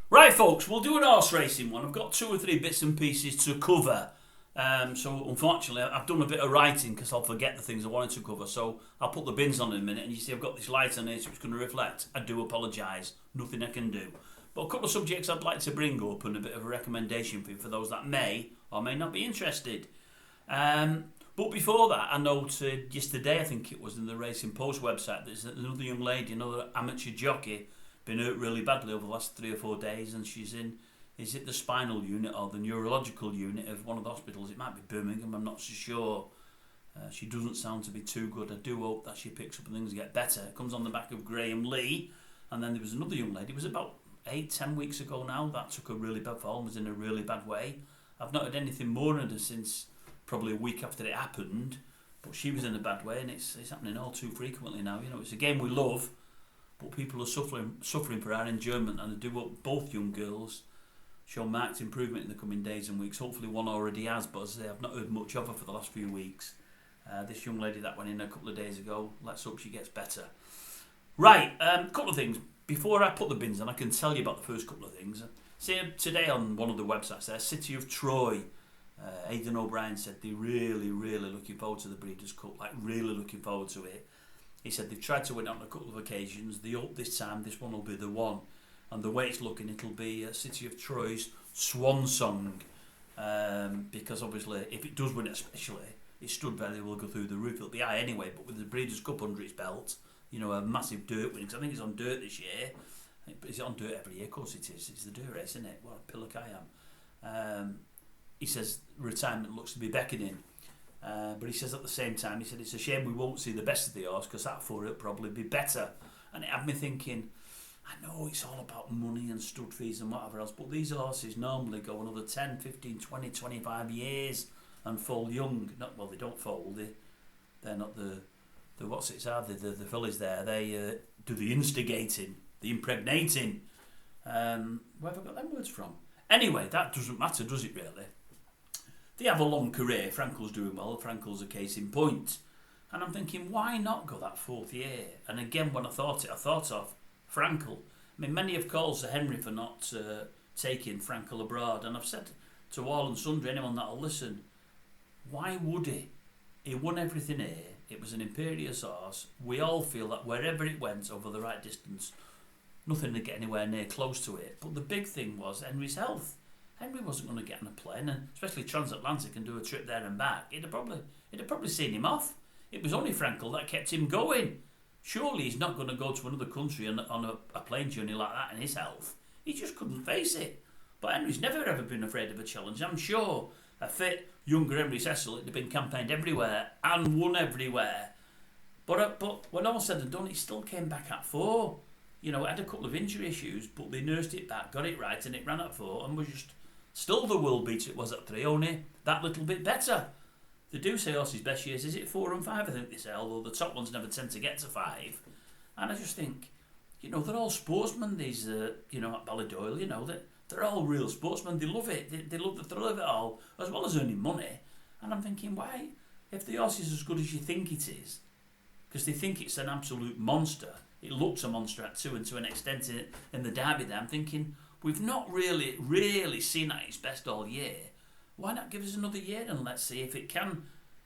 Right, folks, we'll do an horse racing one. I've got two or three bits and pieces to cover. So, unfortunately, I've done a bit of writing because I'll forget the things I wanted to cover. So, I'll put the bins on in a minute. And you see, I've got this light on here, so it's going to reflect. I do apologise. Nothing I can do. But a couple of subjects I'd like to bring up and a bit of a recommendation for those that may or may not be interested. But before that, I noted yesterday, I think it was in the Racing Post website, there's another young lady, another amateur jockey, been hurt really badly over the last 3 or 4 days, and she's in, is it the spinal unit or the neurological unit of one of the hospitals? It might be Birmingham, I'm not so sure. She doesn't sound to be too good. I do hope that she picks up and things get better. It comes on the back of Graham Lee, and then there was another young lady, it was about 8-10 weeks ago now, that took a really bad fall, was in a really bad way. I've not had anything more on her since probably a week after it happened, but she was in a bad way, and it's happening all too frequently now. You know, it's a game we love, but people are suffering for our enjoyment, and I do hope both young girls show marked improvement in the coming days and weeks. Hopefully one already has, but as I say, I've not heard much of her for the last few weeks. This young lady that went in a couple of days ago, let's hope she gets better. Right, couple of things. Before I put the bins on, I can tell you about the first couple of things. See, today on one of the websites there, City of Troy, Aidan O'Brien said they're really looking forward to the Breeders' Cup, like really looking forward to it. He said they've tried to win on a couple of occasions. They hope this time this one will be the one. And the way it's looking, it'll be City of Troy's swan song. Because obviously, if it does win especially, it stood very well go through the roof. It'll be high anyway, but with the Breeders' Cup under its belt, you know, a massive dirt win. Because I think it's on dirt this year. Is it on dirt every year? Of course it is. It's the dirt race, isn't it? What a pillock I am. He says retirement looks to be beckoning. But he says at the same time, he said it's a shame we won't see the best of the horse because that for it'll probably be better. And it had me thinking, I know it's all about money and stud fees and whatever else, but these horses normally go another 10, 15, 20, 25 years and foal young. Not, well, they don't foal, they're not the what's it, are they? The fillies there, they do the instigating, the impregnating. Where have I got them words from? Anyway, that doesn't matter, does it really? They have a long career. Frankel's doing well. Frankel's a case in point. And I'm thinking, why not go that 4th year? And again, when I thought of Frankel. I mean, many have called Sir Henry for not taking Frankel abroad. And I've said to all and sundry, anyone that'll listen, why would he? He won everything here. It was an imperious horse. We all feel that wherever it went over the right distance, nothing to get anywhere near close to it. But the big thing was Henry's health. Henry wasn't going to get on a plane, and especially transatlantic, and do a trip there and back. It'd have probably seen him off. It was only Frankel that kept him going. Surely he's not going to go to another country on a plane journey like that in his health. He just couldn't face it. But Henry's never ever been afraid of a challenge. I'm sure a fit, younger Henry Cecil would have been campaigned everywhere and won everywhere. But when all said and done, he still came back at 4. You know, it had a couple of injury issues, but they nursed it back, got it right, and it ran at 4 and was just still the world beater it was at 3, only that little bit better. They do say horses' best years, is it 4 and 5, I think they say, although the top ones never tend to get to 5. And I just think, you know, they're all sportsmen, these, you know, at Ballydoyle, you know, they're all real sportsmen, they love it, they love the thrill of it all, as well as earning money. And I'm thinking, why, if the horse is as good as you think it is, because they think it's an absolute monster, it looks a monster at 2 and to an extent in the Derby there, I'm thinking, we've not really seen at its best all year. Why not give us another year and let's see if it can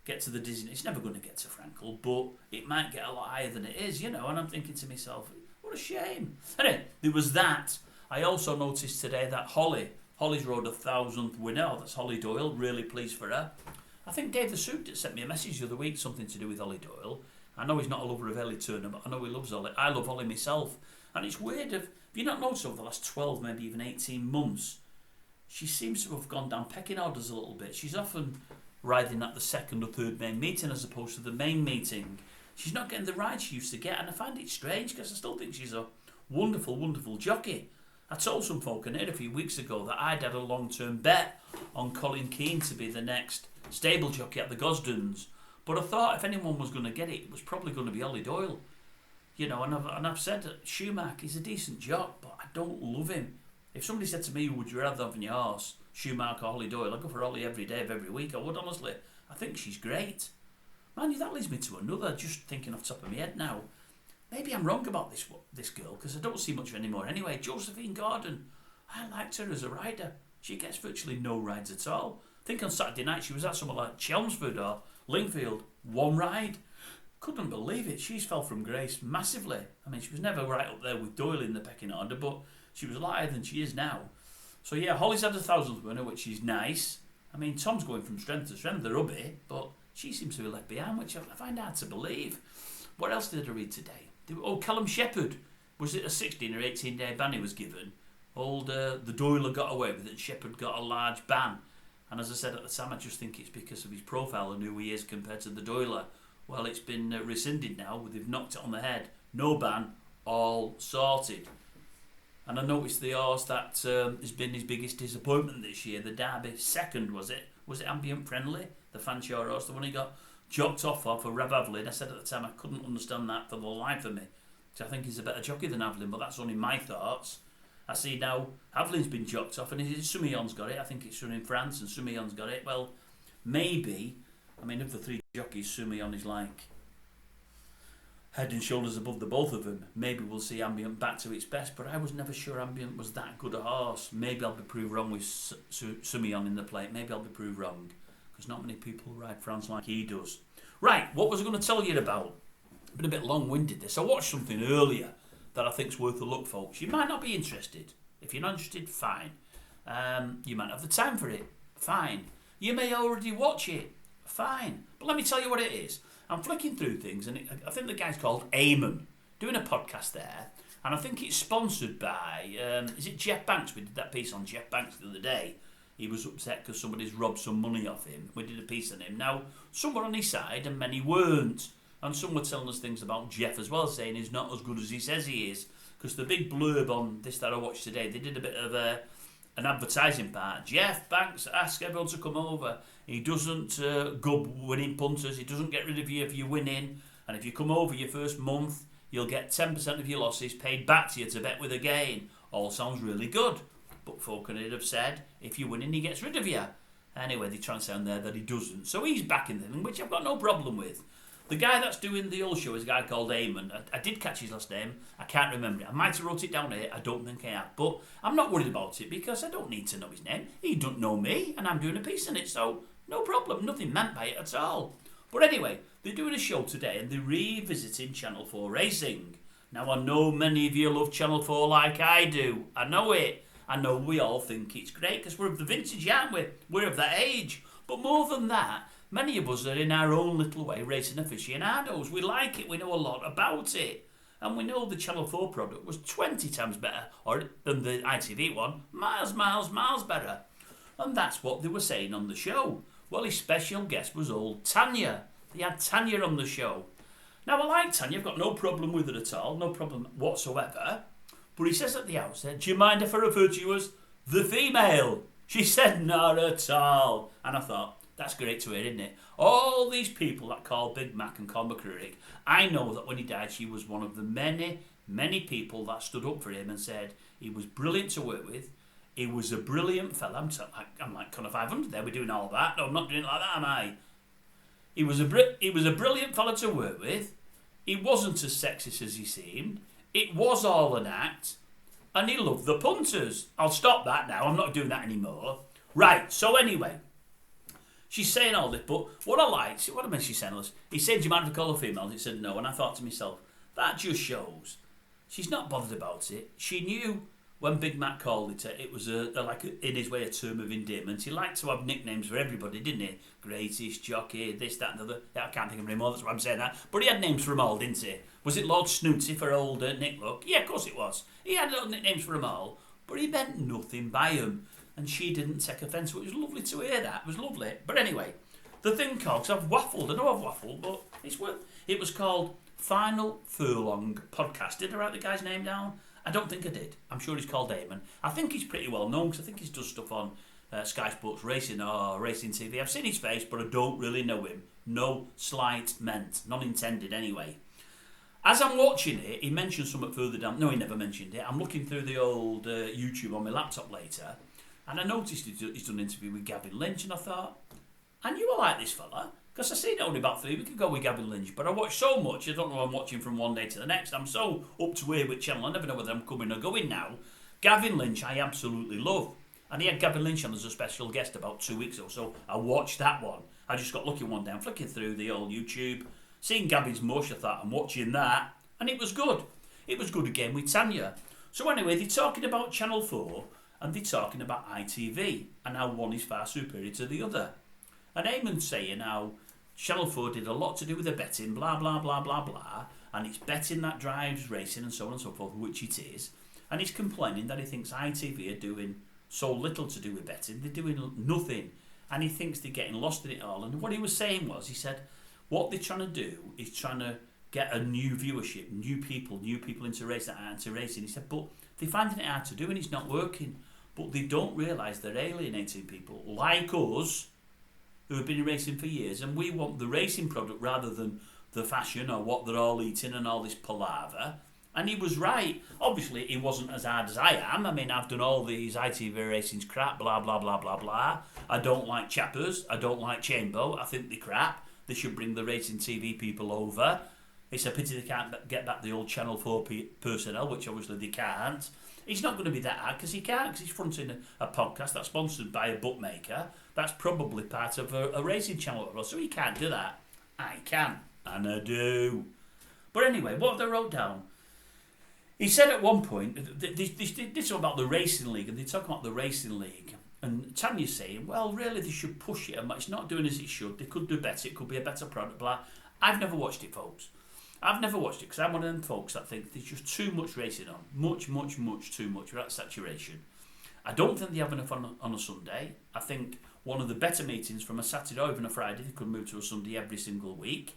get to the dizziness. It's never going to get to Frankel, but it might get a lot higher than it is, you know. And I'm thinking to myself, what a shame. Anyway, there was that. I also noticed today that Holly's rode 1,000th winner. Oh, that's Holly Doyle. Really pleased for her. I think Dave the Suit sent me a message the other week, something to do with Holly Doyle. I know he's not a lover of Ellie Turner, but I know he loves Holly. I love Holly myself. And it's weird, have you not noticed over the last 12, maybe even 18 months, she seems to have gone down pecking orders a little bit. She's often riding at the 2nd or 3rd main meeting as opposed to the main meeting. She's not getting the ride she used to get, and I find it strange because I still think she's a wonderful jockey. I told some folk in here a few weeks ago that I'd had a long-term bet on Colin Keane to be the next stable jockey at the Gosdens, but I thought if anyone was going to get it, it was probably going to be Ollie Doyle. You know, and I've said that Schumacher is a decent jock, but I don't love him. If somebody said to me, would you rather have on your horse, Schumacher or Holly Doyle, I'd go for Holly every day of every week. I would, honestly. I think she's great. Man, that leads me to another, just thinking off the top of my head now. Maybe I'm wrong about this girl, because I don't see much of her anymore. Anyway, Josephine Gordon. I liked her as a rider. She gets virtually no rides at all. I think on Saturday night she was at somewhere like Chelmsford or Lingfield. 1 ride. Couldn't believe it. She's fell from grace massively. I mean, she was never right up there with Doyle in the pecking order, but she was a lot higher than she is now. So yeah, Holly's had a 1,000th winner, which is nice. I mean, Tom's going from strength to strength, the rubby, but she seems to be left behind, which I find hard to believe. What else did I read today? Callum Shepherd. Was it a 16 or 18 day ban he was given? The Doyle got away with it and Shepherd got a large ban. And as I said at the time, I just think it's because of his profile and who he is compared to the Doyle. Well, it's been rescinded now. They've knocked it on the head. No ban, all sorted. And I noticed the horse that has been his biggest disappointment this year, the Derby second, was it? Was it Ambient Friendly? The Fanshawe horse, the one he got jocked off for Reb Avlin. I said at the time I couldn't understand that for the life of me. Because I think he's a better jockey than Avlin, but that's only my thoughts. I see now Avlin's been jocked off and Soumillon's got it. I think it's run in France and Soumillon's got it. Well, maybe, I mean, of the 3 jockeys, Soumillon is like head and shoulders above the both of them. Maybe we'll see Ambient back to its best, but I was never sure Ambient was that good a horse. Maybe I'll be proved wrong with Soumillon in the plate. Maybe I'll be proved wrong, because not many people ride France like he does. Right, what was I going to tell you about? Been a bit long-winded this. I watched something earlier that I think's worth a look, folks. You might not be interested. If you're not interested, fine. You might have the time for it. Fine. You may already watch it. Fine. But let me tell you what it is. I'm flicking through things, and I think the guy's called Eamon, doing a podcast there, and I think it's sponsored by, is it Jeff Banks? We did that piece on Jeff Banks the other day. He was upset because somebody's robbed some money off him. We did a piece on him. Now, some were on his side and many weren't. And some were telling us things about Jeff as well, saying he's not as good as he says he is. Because the big blurb on this that I watched today, they did a bit of an advertising part. Jeff Banks asks everyone to come over. He doesn't gub winning punters. He doesn't get rid of you if you're winning. And if you come over your first month, you'll get 10% of your losses paid back to you to bet with a gain. All sounds really good. But folk could have said, if you're winning, he gets rid of you. Anyway, they try and sound there that he doesn't. So he's backing the thing, which I've got no problem with. The guy that's doing the old show is a guy called Eamon. I did catch his last name. I can't remember it. I might have wrote it down here. I don't think I have. But I'm not worried about it because I don't need to know his name. He don't know me and I'm doing a piece in it. So no problem. Nothing meant by it at all. But anyway, they're doing a show today and they're revisiting Channel 4 Racing. Now I know many of you love Channel 4 like I do. I know it. I know we all think it's great because we're of the vintage, aren't we? We're of that age. But more than that, many of us are in our own little way racing aficionados. We like it, we know a lot about it. And we know the Channel 4 product was 20 times better than the ITV one. Miles better. And that's what they were saying on the show. Well, his special guest was old Tanya. They had Tanya on the show. Now, I like Tanya. I've got no problem with it at all. No problem whatsoever. But he says at the outset, do you mind if I refer to you as the female? She said, not at all. And I thought, that's great to hear, isn't it? All these people that call Big Mac and Conor McCreary, I know that when he died, she was one of the many people that stood up for him and said he was brilliant to work with. He was a brilliant fella. I'm like Conor 500 there. We're doing all that. No, I'm not doing it like that, am I? He was a brilliant fella to work with. He wasn't as sexist as he seemed. It was all an act. And he loved the punters. I'll stop that now. I'm not doing that anymore. Right, so anyway, she's saying all this, but what I liked, what I meant she's saying all this, he said, do you mind if I call her female? And he said no, and I thought to myself, that just shows she's not bothered about it. She knew when Big Mac called it was like in his way a term of endearment. He liked to have nicknames for everybody, didn't he? Greatest jockey, this, that, and the other. Yeah, I can't think of him anymore, that's why I'm saying that. But he had names for them all, didn't he? Was it Lord Snooty for old Nick Luck? Yeah, of course it was. He had little nicknames for them all, but he meant nothing by them. And she didn't take offence. It was lovely to hear that. It was lovely. But anyway, the thing called, because I've waffled. I know I've waffled, but it was called Final Furlong Podcast. Did I write the guy's name down? I don't think I did. I'm sure he's called Eamon. I think he's pretty well known because I think he's done stuff on Sky Sports Racing or Racing TV. I've seen his face, but I don't really know him. No slight meant. None intended anyway. As I'm watching it, he mentioned something further down. No, he never mentioned it. I'm looking through the old YouTube on my laptop later, and I noticed he's done an interview with Gavin Lynch, and I thought, I knew I liked this fella, because I seen it only about 3 weeks ago with Gavin Lynch, but I watched so much, I don't know what I'm watching from one day to the next. I'm so up to here with channel, I never know whether I'm coming or going now, Gavin Lynch, I absolutely love. And he had Gavin Lynch on as a special guest about 2 weeks ago, so I watched that one. I just got lucky one day. I'm flicking through the old YouTube, seeing Gavin's mush, I thought, I'm watching that, and it was good. It was good again with Tanya. So anyway, they're talking about Channel 4, and they're talking about ITV, and how one is far superior to the other. And Eamon's saying how Channel 4 did a lot to do with the betting, blah, blah, blah, blah, blah, and it's betting that drives racing and so on and so forth, which it is. And he's complaining that he thinks ITV are doing so little to do with betting, they're doing nothing. And he thinks they're getting lost in it all. And what he was saying was, he said, what they're trying to do is trying to get a new viewership, new people into racing, He said, but they're finding it hard to do and it's not working. But they don't realise they're alienating people like us, who have been in racing for years, and we want the racing product rather than the fashion or what they're all eating and all this palaver. And he was right. Obviously, he wasn't as hard as I am. I mean, I've done all these ITV racing's crap, blah, blah, blah, blah, blah. I don't like Chappers. I don't like Chambo. I think they're crap. They should bring the racing TV people over. It's a pity they can't get back the old Channel 4 personnel, which obviously they can't. He's not going to be that hard because he can't, because he's fronting a podcast that's sponsored by a bookmaker. That's probably part of a racing channel, so he can't do that. I can, and I do. But anyway, what they wrote down, he said at one point, this is about the racing league, and they talk about the racing league, and Tanya's saying, well, really, they should push it, and it's not doing as it should. They could do better. It could be a better product, blah. I've never watched it, folks. I've never watched it because I'm one of them folks that think there's just too much racing on. Much too much. We're at saturation. I don't think they have enough on a Sunday. I think one of the better meetings from a Saturday or even a Friday, they could move to a Sunday every single week.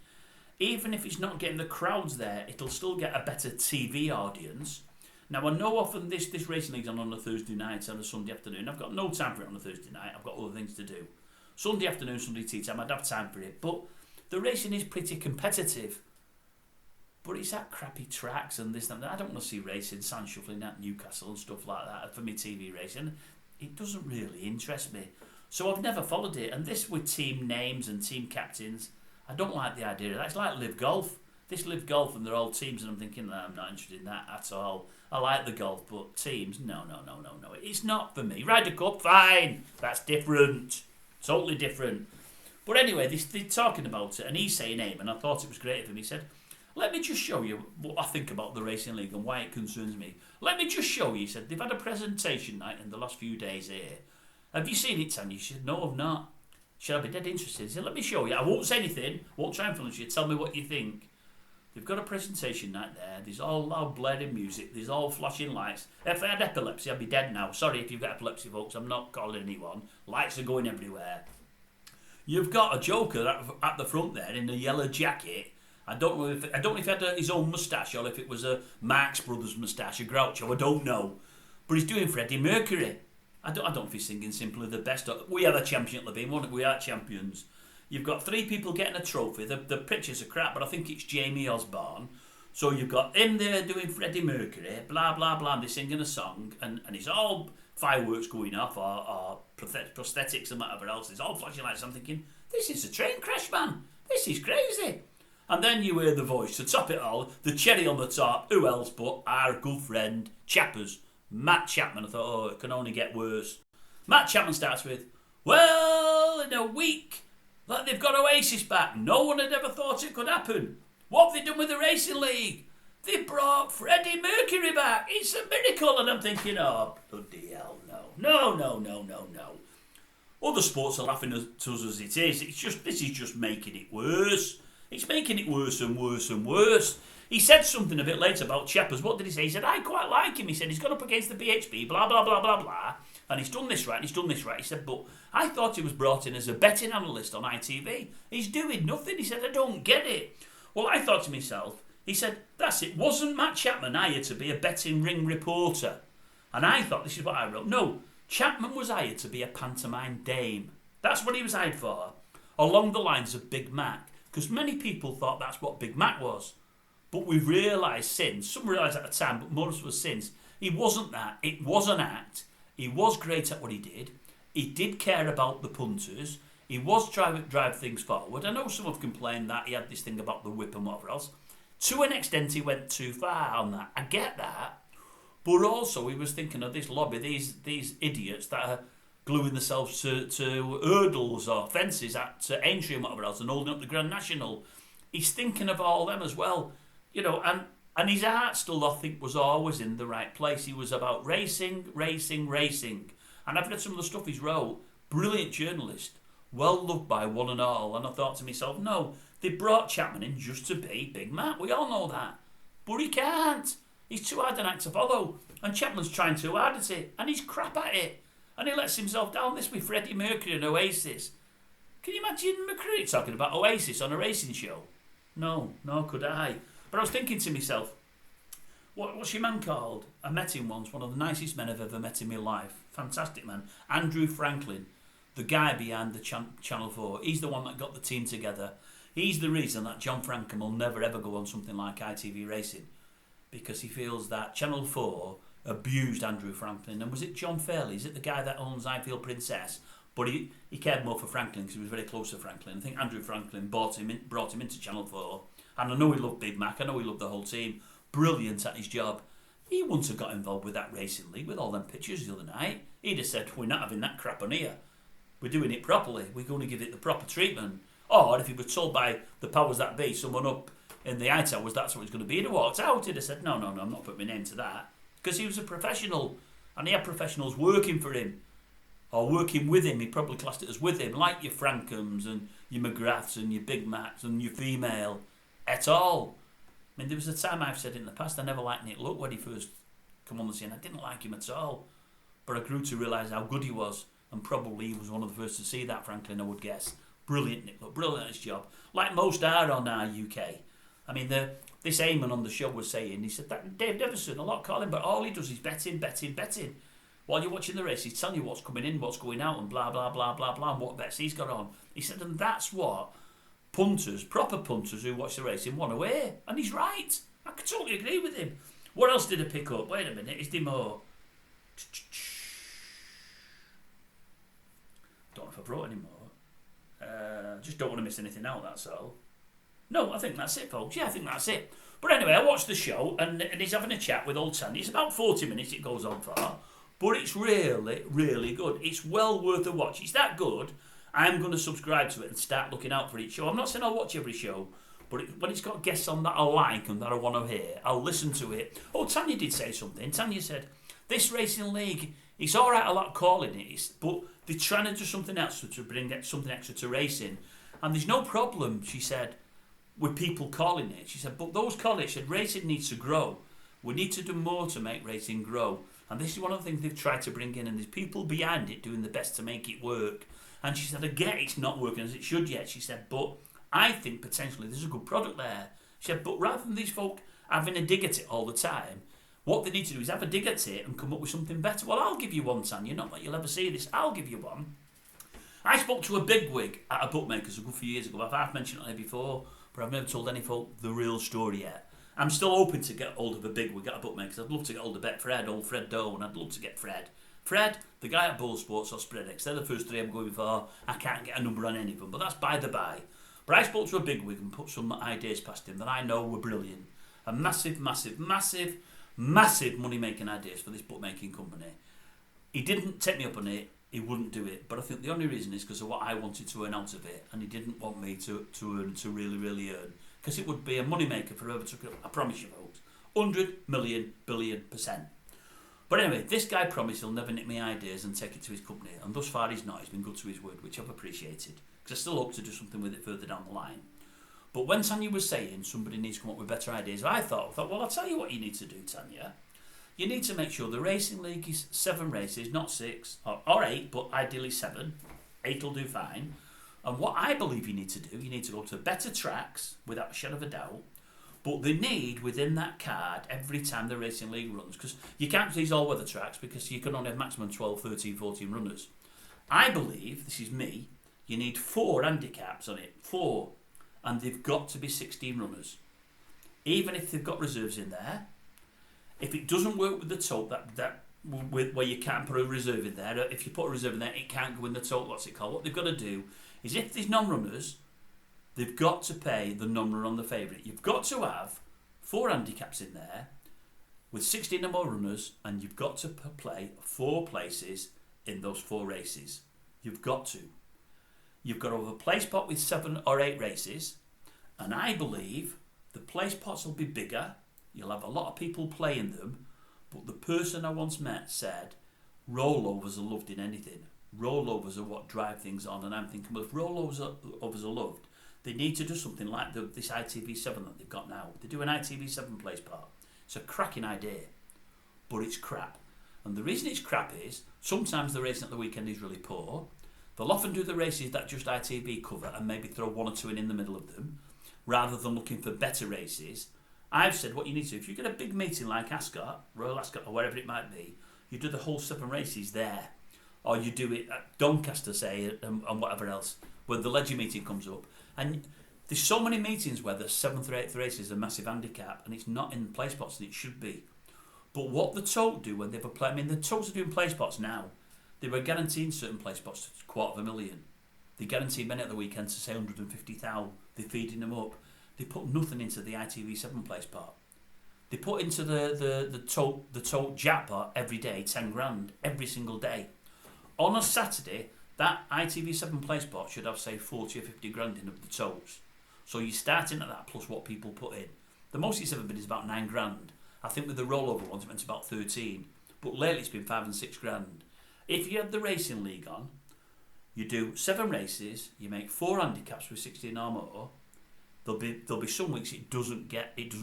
Even if it's not getting the crowds there, it'll still get a better TV audience. Now, I know often this racing league's on a Thursday night and a Sunday afternoon. I've got no time for it on a Thursday night. I've got other things to do. Sunday afternoon, Sunday tea time, I'd have time for it. But the racing is pretty competitive. But it's at crappy tracks and this and that. I don't want to see racing, sand shuffling at Newcastle and stuff like that for me TV racing. It doesn't really interest me. So I've never followed it. And this with team names and team captains, I don't like the idea of that. It's like Live Golf. This Live Golf and they're all teams and I'm thinking, no, I'm not interested in that at all. I like the golf, but teams, no. It's not for me. Ryder Cup, fine. That's different. Totally different. But anyway, they're talking about it and he's saying aim, and I thought it was great of him. He said, let me just show you what I think about the racing league and why it concerns me. Let me just show you, he said, they've had a presentation night in the last few days here. Have you seen it, Tanya? She said, no, I've not. Should I be dead interested? He said, let me show you. I won't say anything, won't try and influence you. Tell me what you think. They've got a presentation night there. There's all loud blaring music. There's all flashing lights. If I had epilepsy, I'd be dead now. Sorry if you've got epilepsy, folks. I'm not calling anyone. Lights are going everywhere. You've got a joker at the front there in a yellow jacket. I don't know if he had his own moustache or if it was a Marx Brothers moustache, a Groucho. I don't know. But he's doing Freddie Mercury. I don't know if he's singing Simply the Best. We are the champion, Levine, weren't we? We are champions. You've got 3 people getting a trophy. The pictures are crap, but I think it's Jamie Osborne. So you've got him there doing Freddie Mercury, blah, blah, blah, and they're singing a song, and it's all fireworks going off or prosthetics and whatever else. It's all flashing lights. I'm thinking, this is a train crash, man. This is crazy. And then you hear the voice to top it all, the cherry on the top, who else but our good friend Chappers, Matt Chapman. I thought, oh, it can only get worse. Matt Chapman starts with, well, in a week, like they've got Oasis back. No one had ever thought it could happen. What have they done with the racing league? They brought Freddie Mercury back. It's a miracle. And I'm thinking, oh, bloody hell, no. Other sports are laughing at us as it is. This is just making it worse. It's making it worse and worse and worse. He said something a bit later about Chappers. What did he say? He said, I quite like him. He said, he's gone up against the BHP, blah, blah, blah, blah, blah. And he's done this right, and he's done this right. He said, but I thought he was brought in as a betting analyst on ITV. He's doing nothing. He said, I don't get it. Well, I thought to myself, he said, that's it. Wasn't Matt Chapman hired to be a betting ring reporter? And I thought, this is what I wrote. No, Chapman was hired to be a pantomime dame. That's what he was hired for. Along the lines of Big Mac. Because many people thought that's what Big Mac was. But we've realised since, some realised at the time, but most of us since, he wasn't that. It was an act. He was great at what he did. He did care about the punters. He was trying to drive things forward. I know some have complained that he had this thing about the whip and whatever else. To an extent, he went too far on that. I get that. But also he was thinking of this lobby, these idiots that are gluing themselves to hurdles or fences at Aintree and whatever else and holding up the Grand National. He's thinking of all them as well, and his heart still, I think, was always in the right place. He was about racing. And I've read some of the stuff he's wrote. Brilliant journalist, well loved by one and all. And I thought to myself, no, they brought Chapman in just to be Big Mac. We all know that. But he can't. He's too hard an act to follow. And Chapman's trying too hard at it. And he's crap at it. And he lets himself down. This with Freddie Mercury and Oasis. Can you imagine McCready talking about Oasis on a racing show? No, could I. But I was thinking to myself, what's your man called? I met him once, one of the nicest men I've ever met in my life. Fantastic man. Andrew Franklin, the guy behind the Channel 4. He's the one that got the team together. He's the reason that John Frankham will never ever go on something like ITV Racing, because he feels that Channel 4 abused Andrew Franklin. And was it John Fairley? Is it the guy that owns I Feel Princess? But he cared more for Franklin because he was very close to Franklin. I think Andrew Franklin brought him into Channel 4. And I know he loved Big Mac. I know he loved the whole team. Brilliant at his job. He wouldn't have got involved with that racing league with all them pictures the other night. He'd have said, we're not having that crap on here. We're doing it properly. We're going to give it the proper treatment. Or if he was told by the powers that be, someone up in the high towers, that's what it's going to be, he'd have walked out. He'd have said, no, I'm not putting my name to that. Because he was a professional. And he had professionals working for him. Or working with him. He probably classed it as with him. Like your Frankhams and your McGraths and your Big Macs and your female. Et al. I mean, there was a time I've said in the past I never liked Nick Luck when he first come on the scene. I didn't like him at all. But I grew to realise how good he was. And probably he was one of the first to see that, Franklin, I would guess. Brilliant, Nick Luck. Brilliant at his job. Like most are on our UK. I mean, this Eamon on the show was saying, he said that Dave Devison, a lot call him, but all he does is betting. While you're watching the race, he's telling you what's coming in, what's going out, and blah, blah, blah, blah, blah, and what bets he's got on. He said, and that's what punters, proper punters who watch the racing want to hear. And he's right. I could totally agree with him. What else did I pick up? Wait a minute, is there more? Don't know if I brought any more. Just don't want to miss anything out, that's all. No, I think that's it, folks. Yeah, I think that's it. But anyway, I watched the show, and he's having a chat with old Tanya. It's about 40 minutes it goes on for. But it's really, really good. It's well worth a watch. It's that good, I'm going to subscribe to it and start looking out for each show. I'm not saying I'll watch every show, but when it's got guests on that I like and that I want to hear, I'll listen to it. Oh, Tanya did say something. Tanya said, this racing league, it's all right a lot calling it, but they're trying to do something else to bring something extra to racing. And there's no problem, she said, with people calling it. She said, but those calling it, she said, racing needs to grow. We need to do more to make racing grow. And this is one of the things they've tried to bring in, and there's people behind it doing the best to make it work. And she said, I get it's not working as it should yet. She said, but I think potentially there's a good product there. She said, but rather than these folk having a dig at it all the time, what they need to do is have a dig at it and come up with something better. Well, I'll give you one, Tanya. Not that you'll ever see this. I'll give you one. I spoke to a bigwig at a bookmaker's a good few years ago. I've half mentioned it here before, but I've never told any folk the real story yet. I'm still hoping to get hold of a bigwig at a bookmaker's. I'd love to get hold of Betfred, old Fred Doan. I'd love to get Fred. Fred, the guy at Bull Sports or Spreadex, they're the first three I'm going for. I can't get a number on any of them, but that's by the by. But I spoke to a bigwig and put some ideas past him that I know were brilliant. And massive money-making ideas for this bookmaking company. He didn't take me up on it. He wouldn't do it. But I think the only reason is because of what I wanted to earn out of it. And he didn't want me to earn, to really, really earn. Because it would be a money-maker for whoever took it up. I promise you, folks. 100 million billion%. But anyway, this guy promised he'll never nick my ideas and take it to his company. And thus far he's not. He's been good to his word, which I've appreciated. Because I still hope to do something with it further down the line. But when Tanya was saying somebody needs to come up with better ideas, I thought, well, I'll tell you what you need to do, Tanya. You need to make sure the racing league is 7 races, not 6, or 8, but ideally 7. 8 will do fine. And what I believe you need to do, you need to go to better tracks, without a shadow of a doubt. But they need, within that card, every time the racing league runs, because you can't please all-weather tracks, because you can only have maximum 12, 13, 14 runners. I believe, this is me, you need 4 handicaps on it. 4. And they've got to be 16 runners. Even if they've got reserves in there, if it doesn't work with the tote, where you can't put a reserve in there, if you put a reserve in there, it can't go in the tote, what's it called? What they've got to do is, if there's non-runners, they've got to pay the non-runner on the favourite. You've got to have 4 handicaps in there, with 16 or more runners, and you've got to play 4 places in those 4 races. You've got to. You've got to have a place pot with 7 or 8 races, and I believe the place pots will be bigger. You'll have a lot of people playing them, but the person I once met said rollovers are loved in anything. Rollovers are what drive things on, and I'm thinking, well, if rollovers are loved, they need to do something like this ITV7 that they've got now. They do an ITV7 place part. It's a cracking idea, but it's crap. And the reason it's crap is sometimes the racing at the weekend is really poor. They'll often do the races that just ITV cover and maybe throw 1 or 2 in the middle of them, rather than looking for better races. I've said what you need to do, if you get a big meeting like Ascot, Royal Ascot or wherever it might be, you do the whole 7 races there. Or you do it at Doncaster, say, and whatever else, when the Ledger meeting comes up. And there's so many meetings where the 7th or 8th race is a massive handicap, and it's not in play spots, and it should be. But what the Tote do when they have a play, I mean, the Totes are doing play spots now. They were guaranteeing certain play spots to $250,000. They guarantee many at the weekend to say 150,000. They're feeding them up. They put nothing into the ITV7 place part. They put into the Tote jackpot every day 10 grand every single day. On a Saturday, that ITV7 place pot should have, say, 40 or 50 grand in of the Totes. So you're starting at that plus what people put in. The most it's ever been is about 9 grand. I think with the rollover ones it went to about 13. But lately it's been 5 and 6 grand. If you have the racing league on, you do 7 races, you make 4 handicaps with 16 or more. There'll be some weeks it doesn't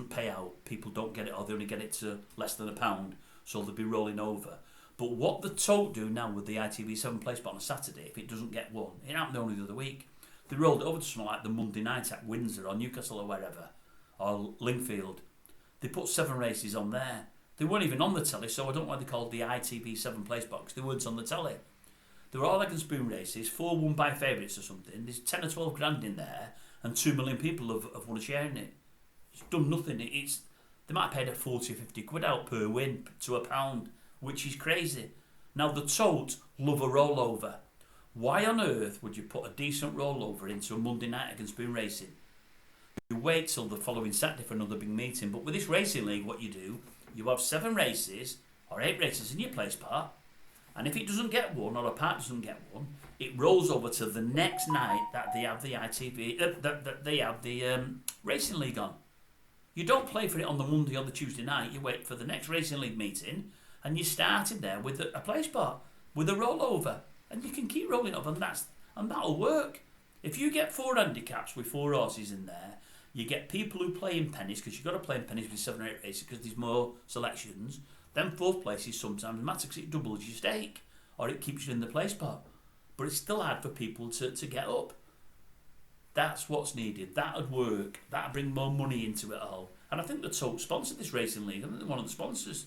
pay out. People don't get it, or they only get it to less than £1, so they'll be rolling over. But what the Tote do now with the ITV7 place on a Saturday, if it doesn't get one, it happened only the other week. They rolled it over to something like the Monday night at Windsor or Newcastle or wherever, or Lingfield. They put 7 races on there. They weren't even on the telly, so I don't know why they called the ITV7 place box. They weren't on the telly. They were all egg and spoon races, 4 won by favourites or something. There's 10 or 12 grand in there, and 2 million people have won a share in it. It's done nothing. They might have paid a 40 or 50 quid out per win to £1, which is crazy. Now the Tote love a rollover. Why on earth would you put a decent rollover into a Monday night against spoon racing? You wait till the following Saturday for another big meeting. But with this racing league, what you do, you have 7 races or 8 races in your place part, and if it doesn't get one or a part doesn't get one, it rolls over to the next night that they have the ITV that they have the racing league on. You don't play for it on the Monday or the Tuesday night. You wait for the next racing league meeting, and you start in there with a play spot with a rollover, and you can keep rolling up, and that'll work. If you get 4 handicaps with 4 horses in there, you get people who play in pennies, because you've got to play in pennies with 7 or 8 races because there's more selections. Then 4th places sometimes matter because it doubles your stake, or it keeps you in the play spot. But it's still hard for people to get up. That's what's needed. That'd work. That'd bring more money into it all. And I think the Tote sponsored this racing league. I think they're one of the sponsors.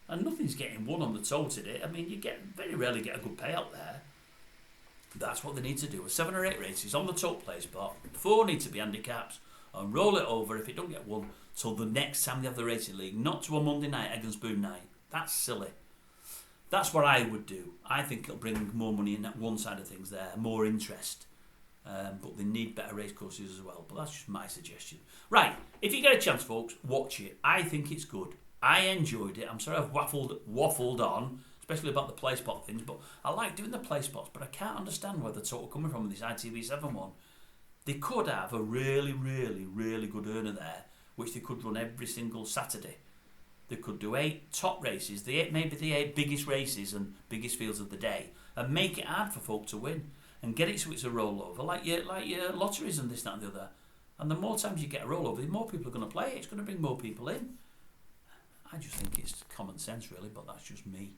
And nothing's getting won on the Tote in it. I mean, you very rarely get a good payout there. That's what they need to do. With 7 or 8 races on the Tote play spot, 4 need to be handicaps, and roll it over if it don't get one till the next time they have the racing league, not to a Monday night egg and spoon night. That's silly. That's what I would do. I think it'll bring more money in that one side of things there, more interest. But they need better race courses as well. But that's just my suggestion. Right, if you get a chance, folks, watch it. I think it's good. I enjoyed it. I'm sorry I've waffled on, especially about the play spot things, but I like doing the play spots, but I can't understand where the total coming from with this ITV7 one. They could have a really, really, really good earner there, which they could run every single Saturday. They could do 8 top races, maybe the 8 biggest races and biggest fields of the day, and make it hard for folk to win, and get it so it's a rollover, like your lotteries and this, that and the other. And the more times you get a rollover, the more people are going to play it. It's going to bring more people in. I just think it's common sense, really, but that's just me.